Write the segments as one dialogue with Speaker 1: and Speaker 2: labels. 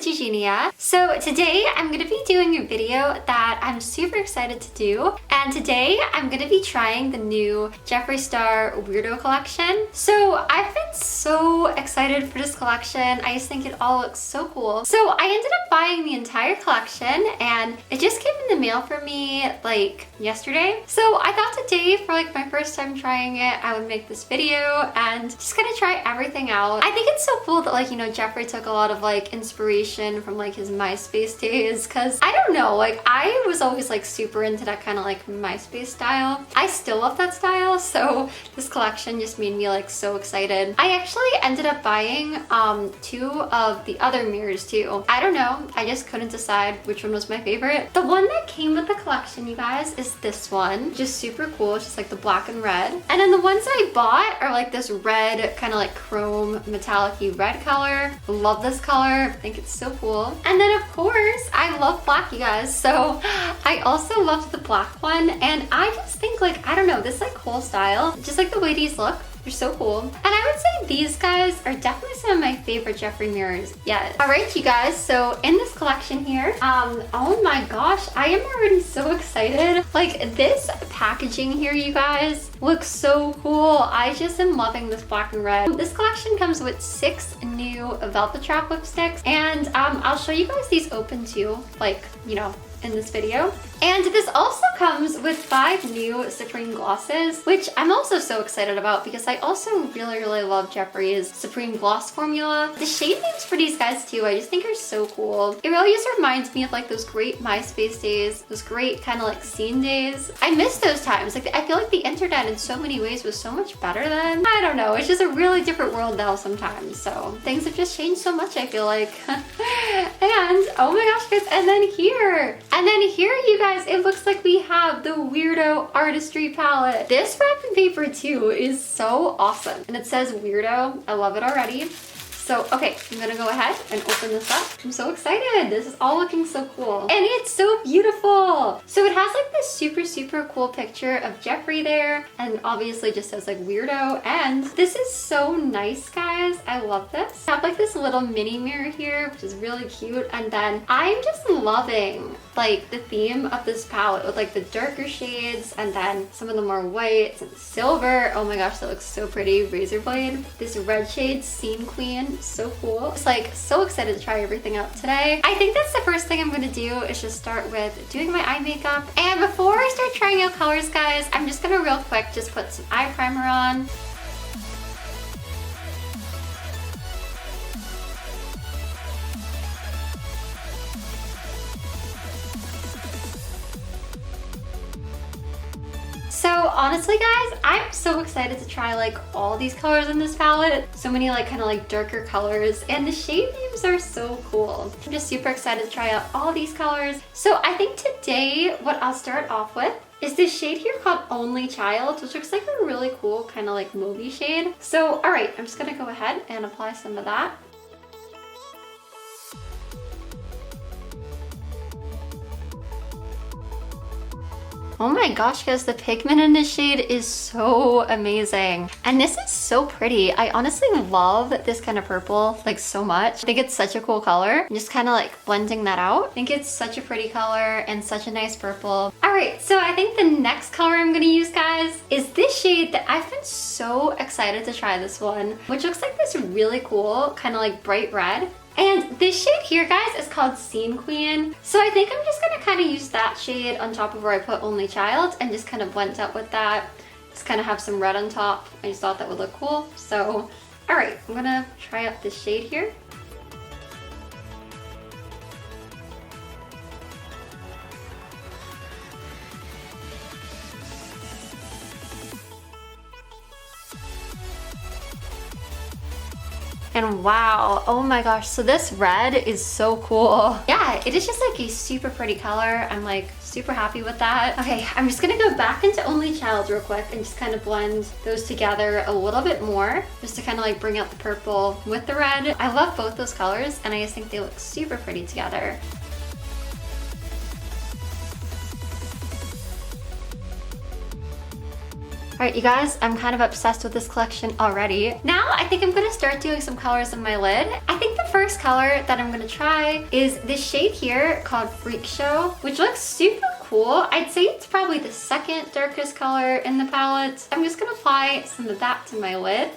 Speaker 1: it's Eugenia. So today I'm going to be doing a video that I'm super excited to do. And today I'm going to be trying the new Jeffree Star Weirdo collection. So I've been so excited for this collection. I just think it all looks so cool. So I ended up buying the entire collection and it just came in the mail for me like yesterday. So I thought today for like my first time trying it, I would make this video and just gonna try everything out. I think it's so cool that like, you know, Jeffree took a lot of like inspiration from like his MySpace days, because I don't know, like I was always like super into that kind of like MySpace style. I still love that style, so this collection just made me like so excited. I actually ended up buying two of the other mirrors too. I don't know, I just couldn't decide which one was my favorite. The one that came with the collection, you guys, is this one. Just super cool. It's just like the black and red. And then the ones I bought are like this red, kind of like chrome metallic-y red color. Love this color. I think it's so cool. And then of course, I love black, you guys. So I also loved the black one. And I just think like, I don't know, this like whole style, just like the way these look, they're so cool. And I would say these guys are definitely some of my favorite Jeffree mirrors yet. All right, you guys, so in this collection here, oh my gosh, I am already so excited. Like this packaging here, you guys, looks so cool. I just am loving this black and red. This collection comes with 6 new Velvet Trap lipsticks, and I'll show you guys these open too, like, you know, in this video. And this also comes with 5 new Supreme glosses, which I'm also so excited about because I also really love Jeffree's Supreme gloss formula. The shade names for these guys too, I just think are so cool. It really just reminds me of like those great MySpace days, those great kind of like scene days. I miss those times. Like I feel like the internet in so many ways was so much better then. I don't know, it's just a really different world now sometimes. So things have just changed so much, I feel like. And oh my gosh, guys, and then here, you guys, it looks like we have the Weirdo Artistry palette. This wrapping paper too is so awesome. And it says Weirdo. I love it already. So, okay, I'm gonna go ahead and open this up. I'm so excited. This is all looking so cool. And it's so beautiful. So it has like this super cool picture of Jeffree there. And obviously just says like Weirdo. And this is so nice, guys. I love this. I have like this little mini mirror here, which is really cute. And then I'm just loving like the theme of this palette with like the darker shades and then some of the more whites and silver. Oh my gosh, that looks so pretty. Razor blade. This red shade, Scene Queen. So cool. Just like so excited to try everything out today. I think that's the first thing I'm gonna do is just start with doing my eye makeup. And before I start trying out colors, guys, I'm just gonna real quick just put some eye primer on. So honestly, guys, I'm so excited to try like all these colors in this palette. So many like kind of like darker colors, and the shade names are so cool. I'm just super excited to try out all these colors. So I think today what I'll start off with is this shade here called Only Child, which looks like a really cool kind of like mauvey shade. So all right, I'm just gonna go ahead and apply some of that. Oh my gosh, guys, the pigment in this shade is so amazing. And this is so pretty. I honestly love this kind of purple like so much. I think it's such a cool color. I'm just kind of like blending that out. I think it's such a pretty color and such a nice purple. All right, so I think the next color I'm gonna use, guys, is this shade that I've been so excited to try this one, which looks like this really cool, kind of like bright red. And this shade here, guys, is called Scene Queen. So I think I'm just gonna kind of use that shade on top of where I put Only Child and just kind of blend out with that. Just kind of have some red on top. I just thought that would look cool. So, all right, I'm gonna try out this shade here. And wow, oh my gosh, so this red is so cool. Yeah, it is just like a super pretty color. I'm like super happy with that. Okay, I'm just gonna go back into Only Child real quick and just kind of blend those together a little bit more, just to kind of like bring out the purple with the red. I love both those colors and I just think they look super pretty together. Alright, you guys, I'm kind of obsessed with this collection already. Now I think I'm gonna start doing some colors on my lid. I think the first color that I'm gonna try is this shade here called Freak Show, which looks super cool. I'd say it's probably the second darkest color in the palette. I'm just gonna apply some of that to my lid.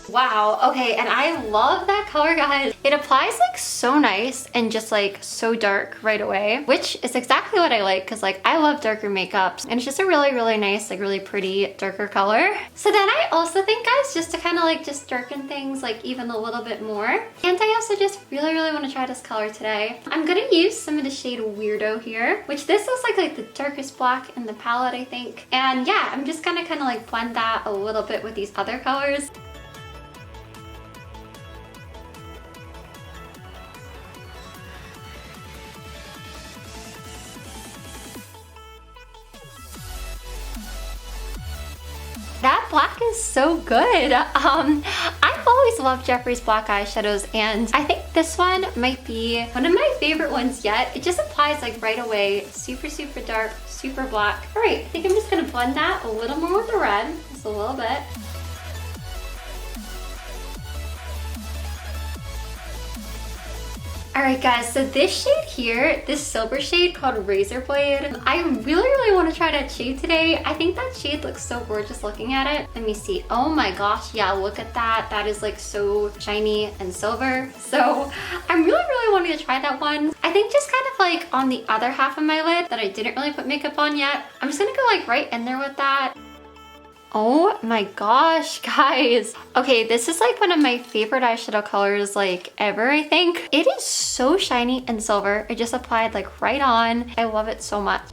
Speaker 1: Wow, okay, and I love that color, guys. It applies like so nice and just like so dark right away, which is exactly what I like because like I love darker makeups and it's just a really, really nice, like really pretty darker color. So then I also think, guys, just to kind of like just darken things like even a little bit more. And I also just really, really want to try this color today. I'm gonna use some of the shade Weirdo here, which this looks like the darkest black in the palette, I think. And yeah, I'm just gonna kind of like blend that a little bit with these other colors. That black is so good. I've always loved Jeffree's black eyeshadows, and I think this one might be one of my favorite ones yet. It just applies like right away. Super, super dark, super black. All right, I think I'm just gonna blend that a little more with the red, just a little bit. Alright guys, so this shade here, this silver shade called Razor Blade, I really, really want to try that shade today. I think that shade looks so gorgeous looking at it. Let me see. Oh my gosh, yeah, look at that. That is like so shiny and silver. So I'm really, really wanting to try that one. I think just kind of like on the other half of my lid that I didn't really put makeup on yet. I'm just gonna go like right in there with that. Oh my gosh, guys. Okay, this is like one of my favorite eyeshadow colors like ever, I think. It is so shiny and silver. It just applied like right on. I love it so much.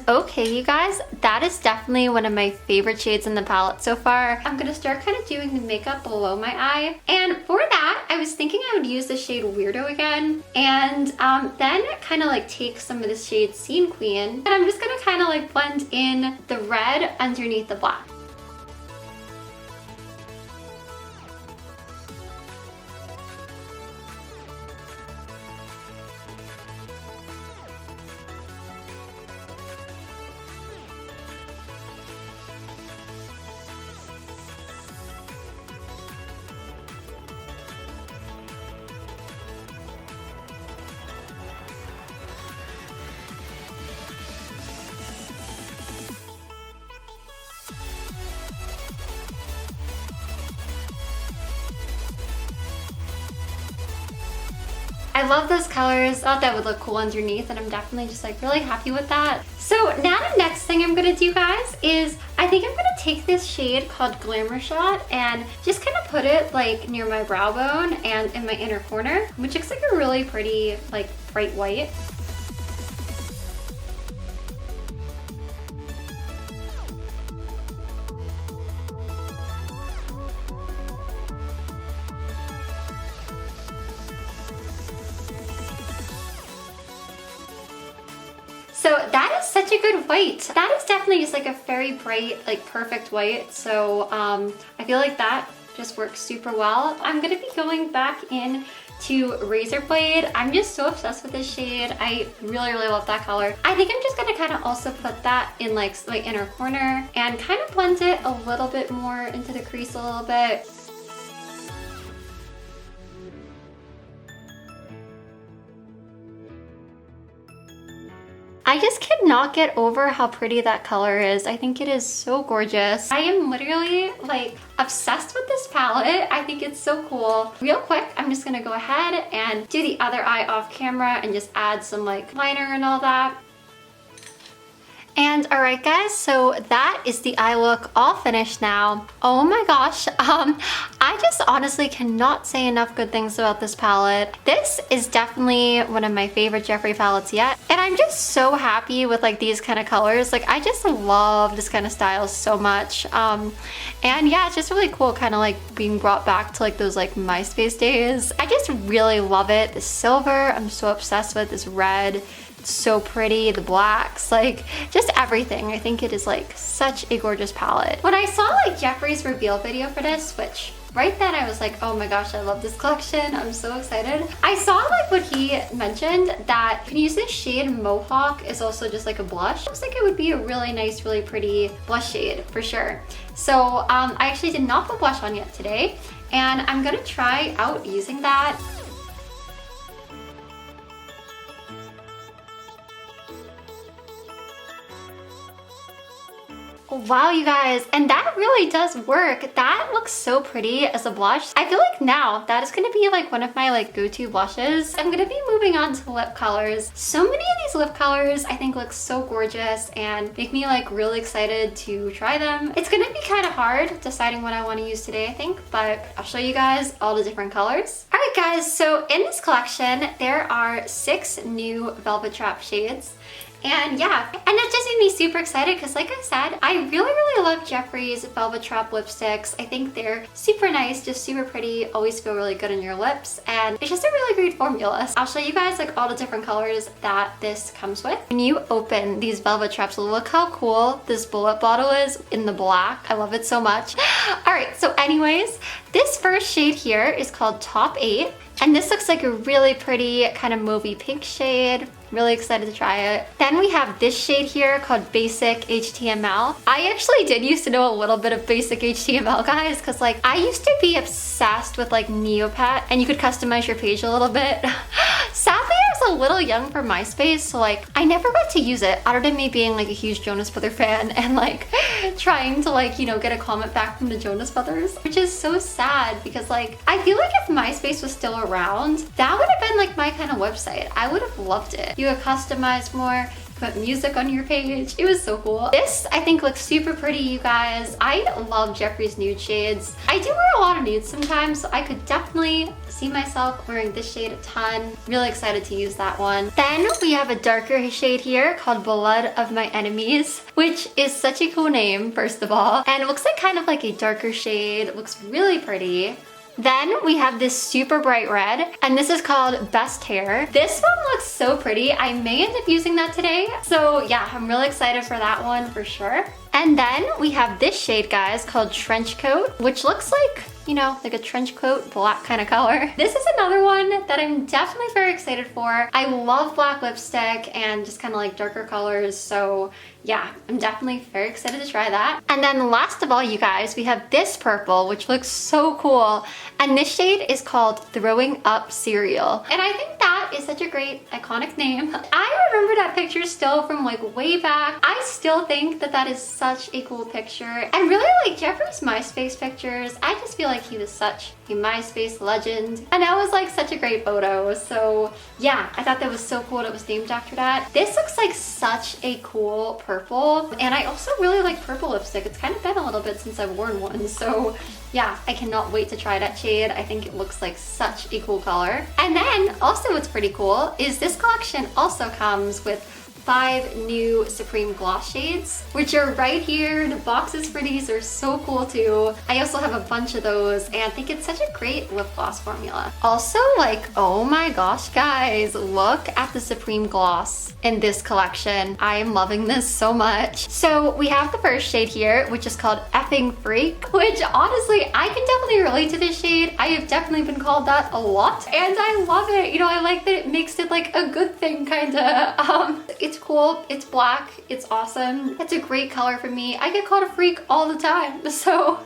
Speaker 1: Okay, you guys, that is definitely one of my favorite shades in the palette so far. I'm gonna start kind of doing the makeup below my eye. And for that, I was thinking I would use the shade Weirdo again. And then kind of like take some of the shade Scene Queen. And I'm just gonna kind of like blend in the red underneath the black. I love those colors. Thought that would look cool underneath, and I'm definitely just like really happy with that. So now the next thing I'm gonna do, guys, is I think I'm gonna take this shade called Glamour Shot and just kind of put it like near my brow bone and in my inner corner, which looks like a really pretty like bright white. So that is such a good white. That is definitely just like a very bright, like perfect white. So I feel like that just works super well. I'm gonna be going back in to Razor Blade. I'm just so obsessed with this shade. I really, really love that color. I think I'm just gonna kind of also put that in like my inner corner and kind of blend it a little bit more into the crease a little bit. I just cannot get over how pretty that color is. I think it is so gorgeous. I am literally like obsessed with this palette. I think it's so cool. Real quick, I'm just gonna go ahead and do the other eye off camera and just add some like liner and all that. And all right, guys, so that is the eye look all finished now. Oh my gosh, I just honestly cannot say enough good things about this palette. This is definitely one of my favorite Jeffree palettes yet. And I'm just so happy with like these kind of colors. Like I just love this kind of style so much. And yeah, it's just really cool kind of like being brought back to like those like MySpace days. I just really love it. The silver, I'm so obsessed with this red. So pretty, the blacks, like just everything. I think it is like such a gorgeous palette. When I saw like Jeffree's reveal video for this, which right then I was like, oh my gosh, I love this collection. I'm so excited. I saw like what he mentioned that you can use this shade Mohawk is also just like a blush. Looks like it would be a really nice, really pretty blush shade for sure. So I actually did not put blush on yet today, and I'm gonna try out using that. Wow, you guys, and that really does work. That looks so pretty as a blush. I feel like now that is gonna be like one of my like go-to blushes. I'm gonna be moving on to lip colors. So many of these lip colors I think look so gorgeous and make me like really excited to try them. It's gonna be kind of hard deciding what I want to use today, I think, but I'll show you guys all the different colors. All right, guys, so in this collection, there are 6 new Velvet Trap shades. And yeah, and that just made me super excited because like I said, I really love Jeffree's Velvet Trap lipsticks. I think they're super nice, just super pretty, always feel really good on your lips, and it's just a really great formula. I'll show you guys like all the different colors that this comes with. When you open these Velvet Traps, look how cool this bullet bottle is in the black. I love it so much. All right, so anyways, this first shade here is called Top 8. And this looks like a really pretty kind of mauvey pink shade. Really excited to try it. Then we have this shade here called Basic HTML. I actually did used to know a little bit of Basic HTML, guys, because like I used to be obsessed with like Neopet, and you could customize your page a little bit. Sadly, I was a little young for MySpace, so like I never got to use it other than me being like a huge Jonas Brothers fan and like trying to like, you know, get a comment back from the Jonas Brothers, which is so sad because like I feel like if MySpace was still around, that would have been like my kind of website. I would have loved it. You could customize more, put music on your page. It was so cool. This I think looks super pretty, you guys. I love Jeffree's nude shades. I do wear a lot of nudes sometimes, so I could definitely see myself wearing this shade a ton. Really excited to use that one. Then we have a darker shade here called Blood of My Enemies, which is such a cool name, first of all. And it looks like kind of like a darker shade. It looks really pretty. Then we have this super bright red, and this is called Best Hair. This one looks so pretty. I may end up using that today. So yeah, I'm really excited for that one for sure. And then we have this shade, guys, called Trench Coat, which looks like, you know, like a trench coat, black kind of color. This is another one that I'm definitely very excited for. I love black lipstick and just kind of like darker colors. So yeah, I'm definitely very excited to try that. And then last of all, you guys, we have this purple, which looks so cool. And this shade is called Throwing Up Cereal. And I think that is such a great iconic name. I remember that picture still from like way back. I still think that that is such a cool picture. And really like Jeffree's MySpace pictures, I just feel like he was such a MySpace legend. And that was like such a great photo. So yeah, I thought that was so cool that it was named after that. This looks like such a cool purple. And I also really like purple lipstick. It's kind of been a little bit since I've worn one. So yeah, I cannot wait to try that shade. I think it looks like such a cool color. And then also what's pretty cool is this collection also comes with 5 new Supreme gloss shades, which are right here. The boxes for these are so cool too. I also have a bunch of those, and I think it's such a great lip gloss formula. Also, like, oh my gosh, guys, look at the Supreme gloss in this collection. I am loving this so much. So we have the first shade here, which is called Effing Freak, which honestly, I can definitely relate to this shade. I have definitely been called that a lot, and I love it. You know, I like that it makes it like a good thing, kinda. It's cool, it's black, it's awesome. It's a great color for me. I get called a freak all the time, so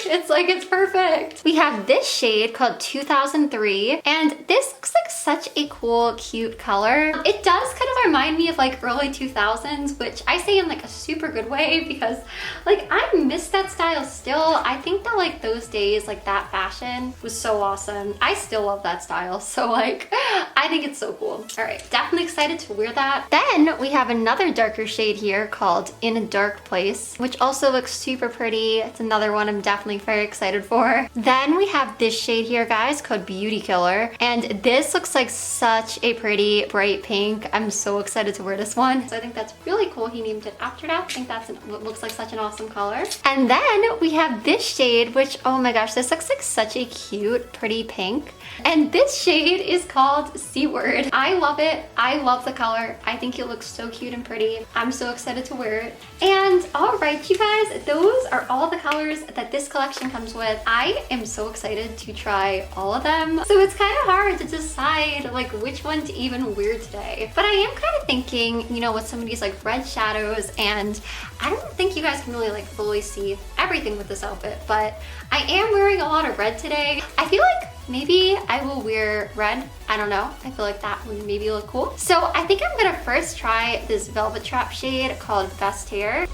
Speaker 1: it's like, it's perfect. We have this shade called 2003, and this looks like such a cool, cute color. It does kind of remind me of like early 2000s, which I say in like a super good way because like I miss that style still. I think that like those days, like that fashion was so awesome. I still love that style, so like I think it's so cool. All right, definitely excited to wear that. Then we have another darker shade here called In a Dark Place, which also looks super pretty. It's another one I'm definitely very excited for. Then we have this shade here, guys, called Beauty Killer, and this looks like such a pretty bright pink. I'm so excited to wear this one. So I think that's really cool. He named it after that. I think that's what looks like such an awesome color. And then we have this shade, which, oh my gosh, this looks like such a cute, pretty pink. And this shade is called C word. I love it. I love the color. I think it looks so cute and pretty. I'm so excited to wear it. And all right, you guys, those are all the colors that this collection comes with. I am so excited to try all of them. So it's kind of hard to decide like which one to even wear today. But I am kind of thinking, you know, with some of these like red shadows, and I don't think you guys can really like fully see everything with this outfit, but I am wearing a lot of red today. I feel like maybe I will wear red. I don't know. I feel like that would maybe look cool. So I think I'm gonna first try this Velvet Trap shade called Best Hair.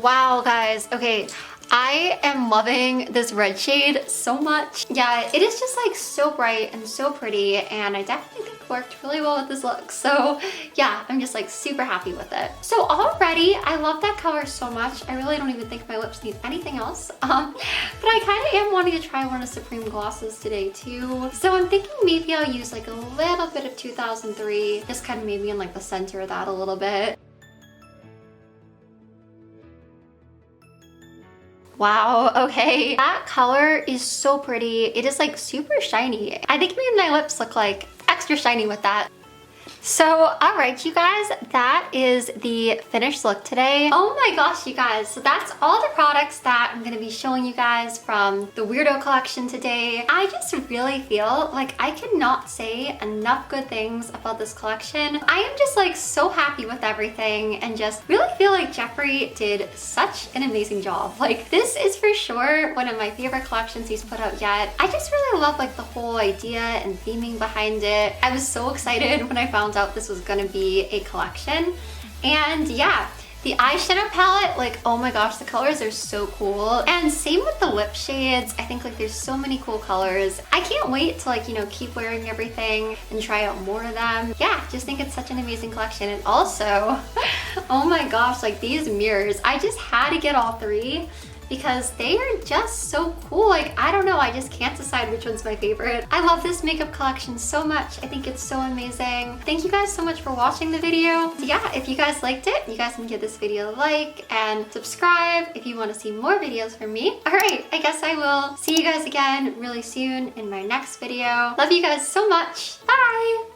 Speaker 1: Wow, guys. Okay. I am loving this red shade so much. Yeah, it is just like so bright and so pretty, and I definitely think it worked really well with this look. So yeah, I'm just like super happy with it. So already, I love that color so much. I really don't even think my lips need anything else. But I kind of am wanting to try one of Supreme glosses today too. So I'm thinking maybe I'll use like a little bit of 2003, just kind of maybe in like the center of that a little bit. Wow, okay. That color is so pretty. It is like super shiny. I think maybe my lips look like extra shiny with that. So, all right, you guys, that is the finished look today. Oh my gosh, you guys. So that's all the products that I'm gonna be showing you guys from the Weirdo collection today. I just really feel like I cannot say enough good things about this collection. I am just like so happy with everything and just really feel like Jeffree did such an amazing job. Like this is for sure one of my favorite collections he's put out yet. I just really love like the whole idea and theming behind it. I was so excited when I found out this was gonna be a collection. And yeah, the eyeshadow palette, like, oh my gosh, the colors are so cool. And same with the lip shades. I think like there's so many cool colors. I can't wait to like, you know, keep wearing everything and try out more of them. Yeah, just think it's such an amazing collection. And also, oh my gosh, like these mirrors, I just had to get all three because they are just so cool. Like, I don't know, I just can't decide which one's my favorite. I love this makeup collection so much. I think it's so amazing. Thank you guys so much for watching the video. So yeah, if you guys liked it, you guys can give this video a like and subscribe if you want to see more videos from me. All right, I guess I will see you guys again really soon in my next video. Love you guys so much. Bye.